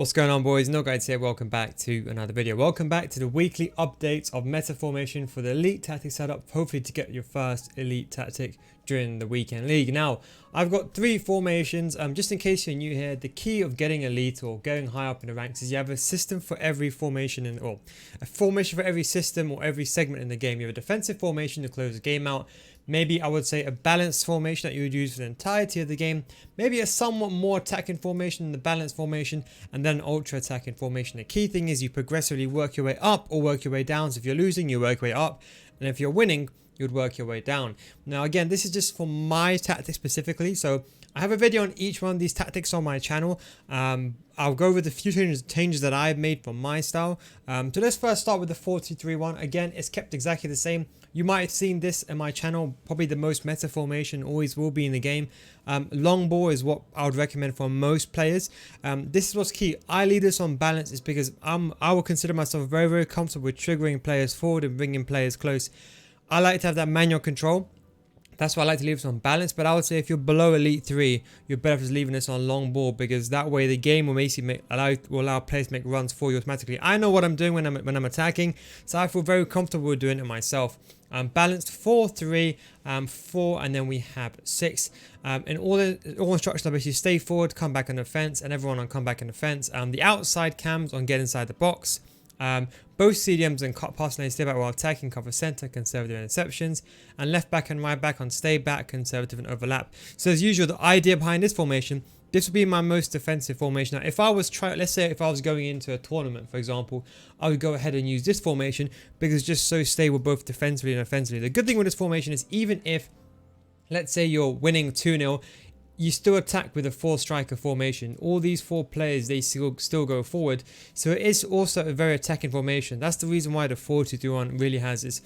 What's going on, boys? No Guides here. Welcome back to another video. Welcome back to the weekly updates of meta formation for the elite tactic setup, hopefully to get your first elite tactic during the weekend league. Now, I've got three formations. Just in case you're new here, the key of getting elite or going high up in the ranks is you have a system for every formation or a formation for every system or every segment in the game. You have a defensive formation to close the game out. Maybe I would say a balanced formation that you would use for the entirety of the game. Maybe a somewhat more attacking formation than the balanced formation, and then an ultra attacking formation. The key thing is you progressively work your way up or work your way down. So if you're losing, you work your way up, and if you're winning, you'd work your way down. Now again, this is just for my tactics specifically, so I have a video on each one of these tactics on my channel. I'll go over the few changes that I've made for my style. So let's first start with the 4-2-3 one. Again, it's kept exactly the same. You might have seen this in my channel, probably the most meta formation, always will be in the game. Long ball is what I would recommend for most players. This is what's key. I leave this on balance is because I will consider myself very, very comfortable with triggering players forward and bringing players close. I like to have that manual control. That's why I like to leave this on balance, but I would say if you're below Elite 3, you're better just leaving this on long ball, because that way the game will basically allow players to make runs for you automatically. I know what I'm doing when I'm attacking, so I feel very comfortable with doing it myself. Balanced 4-3, 4, and then we have 6. And all instructions are basically stay forward, come back on the fence, and everyone on come back on the fence. The outside cams on get inside the box. Both CDMs and cut pass lane stay back while attacking, cover center, conservative interceptions, and left back and right back on stay back, conservative and overlap. So as usual, the idea behind this formation, this would be my most defensive formation. Now, if I was let's say if I was going into a tournament, for example, I would go ahead and use this formation because it's just so stable both defensively and offensively. The good thing with this formation is even if, let's say you're winning 2-0, you still attack with a 4-striker formation. All these 4 players, they still go forward. So it is also a very attacking formation. That's the reason why the 4-2-3-1 really has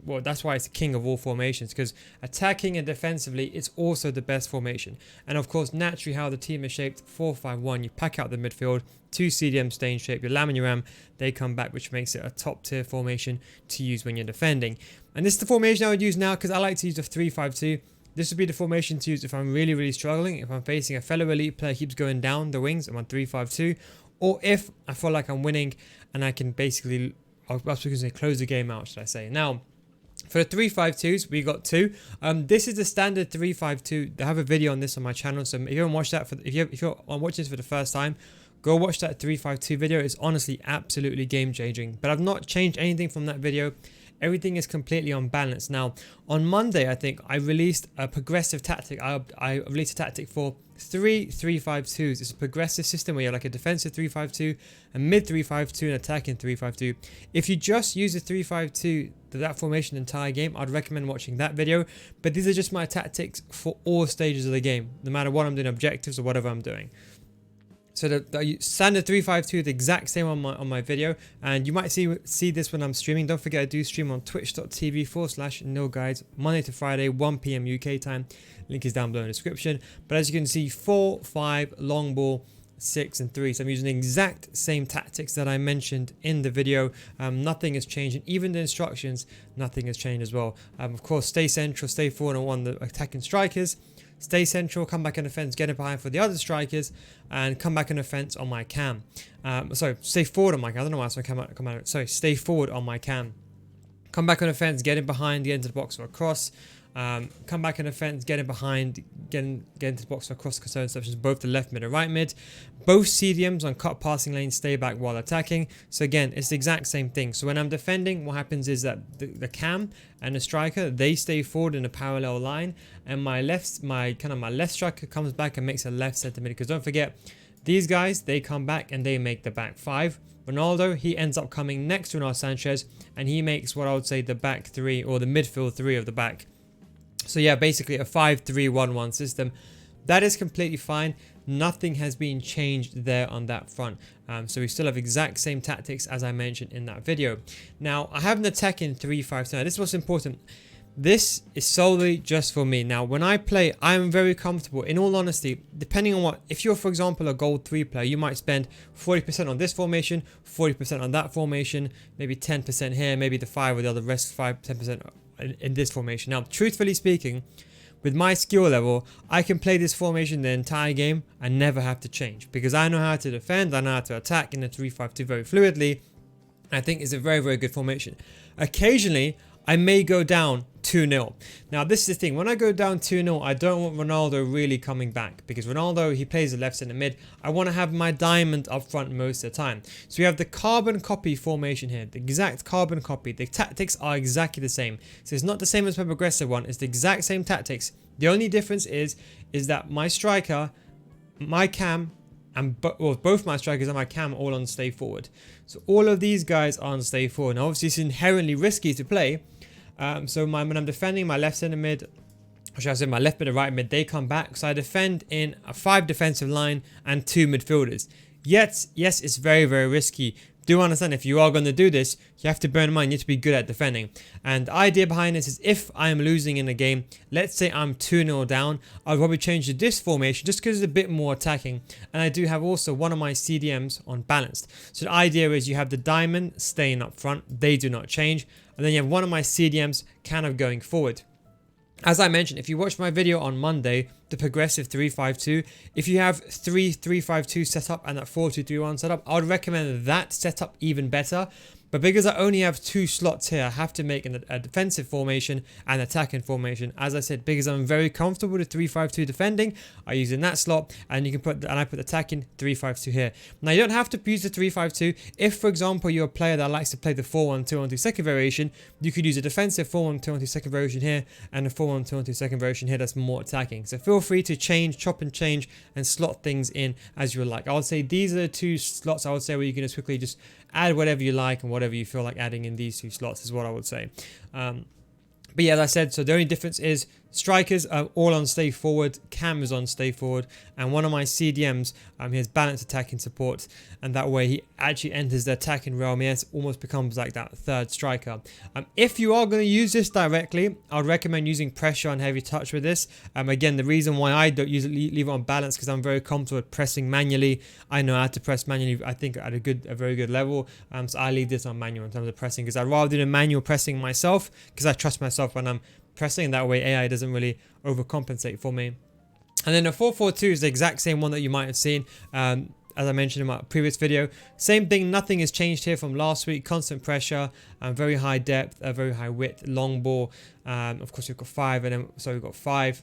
well, that's why it's the king of all formations, because attacking and defensively, it's also the best formation. And of course, naturally, how the team is shaped, 4-5-1, you pack out the midfield, 2 CDMs stay in shape, your Lam and your Ram, they come back, which makes it a top tier formation to use when you're defending. And this is the formation I would use now, because I like to use the 3-5-2. This would be the formation to use if I'm really, really struggling, if I'm facing a fellow elite player keeps going down the wings, I'm on 3-5-2, or if I feel like I'm winning and I can basically, I was going to say close the game out, should I say. Now, for the 3-5-2s, we got 2. This is the standard 3-5-2. I have a video on this on my channel, so if you haven't watched that, if you're watching this for the first time, go watch that 3-5-2 video. It's honestly absolutely game changing, but I've not changed anything from that video. Everything is completely on balance. Now, on Monday, I think I released a progressive tactic. I released a tactic for 3-3-5-2s. It's a progressive system where you have like a defensive 3-5-2, a mid 3-5-2, and attacking 3-5-2. If you just use a 3-5-2 to that formation the entire game, I'd recommend watching that video. But these are just my tactics for all stages of the game, no matter what I'm doing, objectives or whatever I'm doing. So the standard 3-5-2, the exact same on my video, and you might see this when I'm streaming. Don't forget I do stream on twitch.tv/nilguides Monday to Friday 1 PM UK time. Link is down below in the description. But as you can see, 4, 5, long ball, 6 and 3. So I'm using the exact same tactics that I mentioned in the video. Nothing has changed, and even the instructions, nothing has changed as well. Of course, stay central, stay forward on one of the attacking strikers. Stay central, come back on the fence, get it behind for the other strikers, and come back on the fence on my cam. Sorry, stay forward on my cam. I don't know why I said come out. Sorry, stay forward on my cam. Come back on the fence, get in behind, get into the box or across. Come back on the fence, get in behind, get into the box or across concern sections, both the left mid and right mid. Both CDMs on cut passing lanes stay back while attacking. So again, it's the exact same thing. So when I'm defending, what happens is that the cam and the striker, they stay forward in a parallel line, and my left striker comes back and makes a left center mid. Because don't forget, these guys, they come back and they make the back 5. Ronaldo, he ends up coming next to Ronaldo Sanchez, and he makes what I would say the back 3 or the midfield 3 of the back. So yeah, basically a 5-3-1-1 system. That is completely fine. Nothing has been changed there on that front. So we still have exact same tactics as I mentioned in that video. Now, I have an attacking 3-5-2. Now, this is what's important. This is solely just for me. Now, when I play, I'm very comfortable. In all honesty, depending on what, if you're, for example, a gold 3 player, you might spend 40% on this formation, 40% on that formation, maybe 10% here, maybe the 5 or the other rest 5-10% in this formation. Now, truthfully speaking, with my skill level, I can play this formation the entire game and never have to change, because I know how to defend, I know how to attack in a 3-5-2 very fluidly. I think it's a very, very good formation. Occasionally, I may go down 2-0. Now, this is the thing. When I go down 2-0, I don't want Ronaldo really coming back, because Ronaldo, he plays the left centre mid. I want to have my diamond up front most of the time. So we have the carbon copy formation here, the exact carbon copy. The tactics are exactly the same. So it's not the same as the progressive one. It's the exact same tactics. The only difference is that my striker, my cam, and both my strikers and my cam are all on stay forward. So all of these guys are on stay forward. Now, obviously, it's inherently risky to play. So when I'm defending my left centre mid, or should I say my left mid and right mid, they come back. So I defend in a 5 defensive line and 2 midfielders. Yet, yes, it's very, very risky. Do understand, if you are going to do this, you have to bear in mind you have to be good at defending. And the idea behind this is, if I am losing in a game, let's say I'm 2-0 down, I'll probably change to this formation just because it's a bit more attacking. And I do have also one of my CDMs on balanced. So the idea is you have the diamond staying up front, they do not change. And then you have one of my CDMs kind of going forward. As I mentioned, if you watched my video on Monday, the progressive 3-5-2, if you have 3-3-5-2 setup and that 4-2-3-1 setup, I would recommend that setup even better. But because I only have 2 slots here, I have to make a defensive formation and attacking formation. As I said, because I'm very comfortable with 3-5-2 defending, I use in that slot, and you can I put attacking 3-5-2 here. Now, you don't have to use the 3-5-2. If, for example, you're a player that likes to play the 4-1-2-1-2 second variation, you could use a defensive 4-1-2-1-2 second variation here and a 4-1-2-1-2 second variation here that's more attacking. So feel free to chop and change and slot things in as you would like. I would say these are the 2 slots I would say where you can just quickly just add whatever you like and whatever you feel like adding in these 2 slots is what I would say. But yeah, as I said, so the only difference is strikers are all on stay forward, Cam is on stay forward, and one of my CDMs, he has balanced attacking support, and that way he actually enters the attacking realm. He almost becomes like that 3rd striker. If you are going to use this directly, I'd recommend using pressure and heavy touch with this. Again, the reason why I don't leave it on balance, because I'm very comfortable with pressing manually. I know how to press manually, I think, at a very good level. So I leave this on manual in terms of pressing, because I'd rather do the manual pressing myself, because I trust myself when I'm pressing. That way AI doesn't really overcompensate for me. And then the 4-4-2 is the exact same one that you might have seen as I mentioned in my previous video. Same thing, nothing has changed here from last week. Constant pressure, very high depth, very high width, long ball. Of course we've got 5, and then so we've got 5,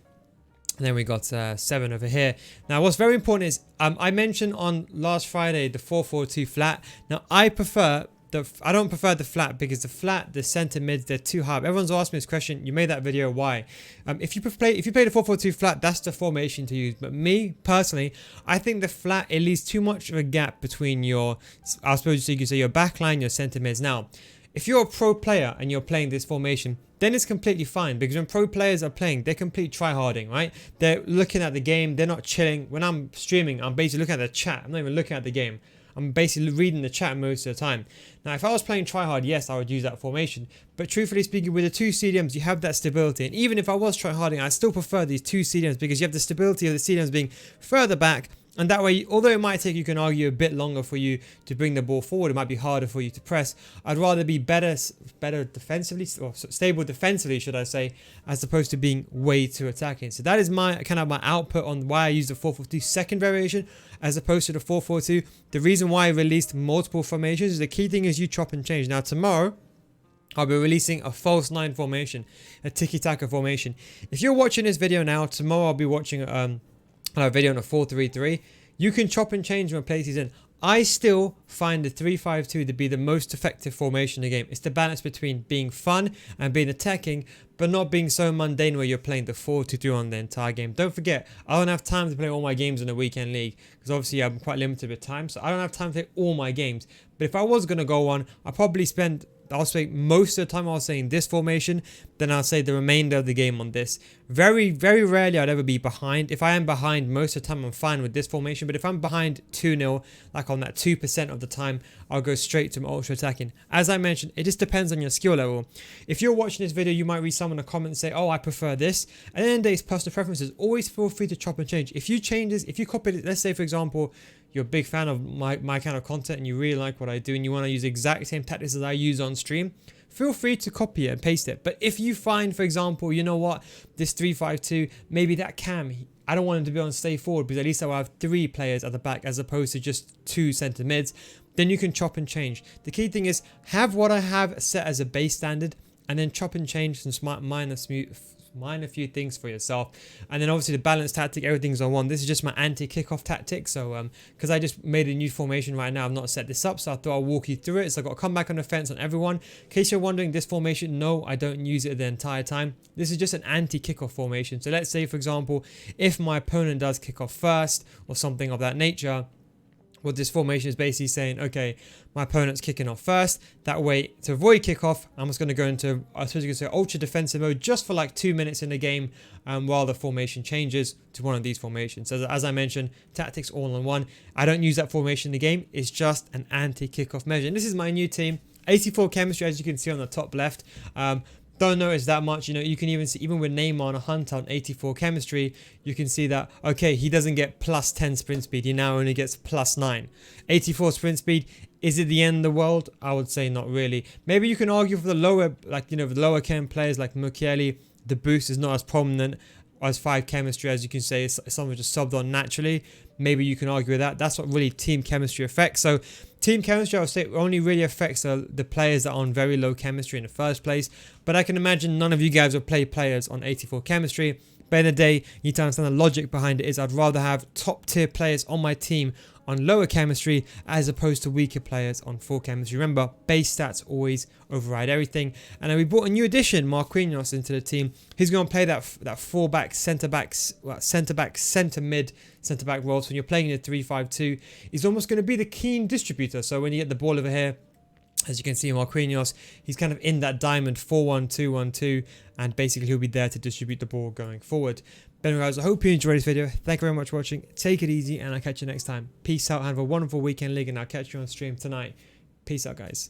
and then we got 7 over here. Now what's very important is I mentioned on last Friday the 4-4-2 flat. Now I don't prefer the flat, because the center mids, they're too high. Everyone's asked me this question. You made that video, why? If you play the 4-4-2 flat, that's the formation to use. But me personally, I think the flat, it leaves too much of a gap between your, I suppose you could say, your back line, your center mids. Now, if you're a pro player and you're playing this formation, then it's completely fine, because when pro players are playing, they're complete tryharding, right? They're looking at the game, they're not chilling. When I'm streaming, I'm basically looking at the chat. I'm not even looking at the game. I'm basically reading the chat most of the time. Now, if I was playing tryhard, yes, I would use that formation. But truthfully speaking, with the 2 CDMs, you have that stability. And even if I was tryharding, I still prefer these 2 CDMs, because you have the stability of the CDMs being further back. And that way, although it might take, you can argue, a bit longer for you to bring the ball forward, it might be harder for you to press. I'd rather be better defensively, or stable defensively, should I say, as opposed to being way too attacking. So that is my kind of my output on why I use the 4-4-2 second variation as opposed to the 4-4-2. The reason why I released multiple formations is the key thing is you chop and change. Now tomorrow, I'll be releasing a false 9 formation, a tiki-taka formation. If you're watching this video now, tomorrow I'll be watching a video on a 4-3-3. You can chop and change when places in. I still find the 3-5-2 to be the most effective formation in the game. It's the balance between being fun and being attacking, but not being so mundane where you're playing the 4-2-3 on the entire game. Don't forget, I don't have time to play all my games in a weekend league, because obviously I'm quite limited with time, so I don't have time to play all my games. But if I was going to go on, I'll probably spend, I'll say most of the time I'll say in this formation, then I'll say the remainder of the game on this. Very, very rarely I'd ever be behind. If I am behind, most of the time I'm fine with this formation. But if I'm behind 2-0, like on that 2% of the time, I'll go straight to my ultra attacking. As I mentioned, it just depends on your skill level. If you're watching this video, you might read someone in a comment and say, oh, I prefer this. And then there's personal preferences. Always feel free to chop and change. If you change this, if you copy it, let's say for example, you're a big fan of my kind of content and you really like what I do and you want to use the exact same tactics as I use on stream, feel free to copy it and paste it. But if you find, for example, you know what, this 3-5-2, maybe that Cam, I don't want him to be on stay forward because at least I'll have 3 players at the back as opposed to just 2 centre mids, then you can chop and change. The key thing is have what I have set as a base standard and then chop and change some minor few things for yourself. And then obviously the balance tactic, everything's on one. This is just my anti-kickoff tactic. So because I just made a new formation right now, I've not set this up, so I thought I'll walk you through it. So I've got to come back on the fence on everyone. In case you're wondering, this formation, no, I don't use it the entire time. This is just an anti-kickoff formation. So let's say, for example, if my opponent does kick off first or something of that nature, what this formation is basically saying, okay, my opponent's kicking off first. That way, to avoid kickoff, I'm just going to go into, I suppose you could say, ultra defensive mode just for like 2 minutes in the game while the formation changes to one of these formations. So as I mentioned, tactics all in one. I don't use that formation in the game. It's just an anti-kickoff measure. And this is my new team. 84 chemistry, as you can see on the top left. Don't notice that much, you know. You can even see, even with Neymar and Hunter on 84 chemistry, you can see that, okay, he doesn't get plus 10 sprint speed, he now only gets plus 9. 84 sprint speed, is it the end of the world? I would say not really. Maybe you can argue for the lower, like, you know, the lower chem players like Mukiele, the boost is not as prominent as 5 chemistry, as you can say, someone just subbed on naturally. Maybe you can argue with that. That's what really team chemistry affects. So team chemistry, I would say, only really affects the players that are on very low chemistry in the first place. But I can imagine none of you guys will play players on 84 chemistry. But in the day, you need to understand the logic behind it is I'd rather have top tier players on my team on lower chemistry as opposed to weaker players on full chemistry. Remember, base stats always override everything. And then we brought a new addition, Marquinhos, into the team. He's going to play that full-back, centre-back, centre-mid, centre-back role. So when you're playing in a 3-5-2, he's almost going to be the keen distributor. So when you get the ball over here, as you can see, Marquinhos, he's kind of in that diamond 4-1-2-1-2, and basically he'll be there to distribute the ball going forward. But anyway, guys, I hope you enjoyed this video. Thank you very much for watching. Take it easy, and I'll catch you next time. Peace out. Have a wonderful weekend league, and I'll catch you on stream tonight. Peace out, guys.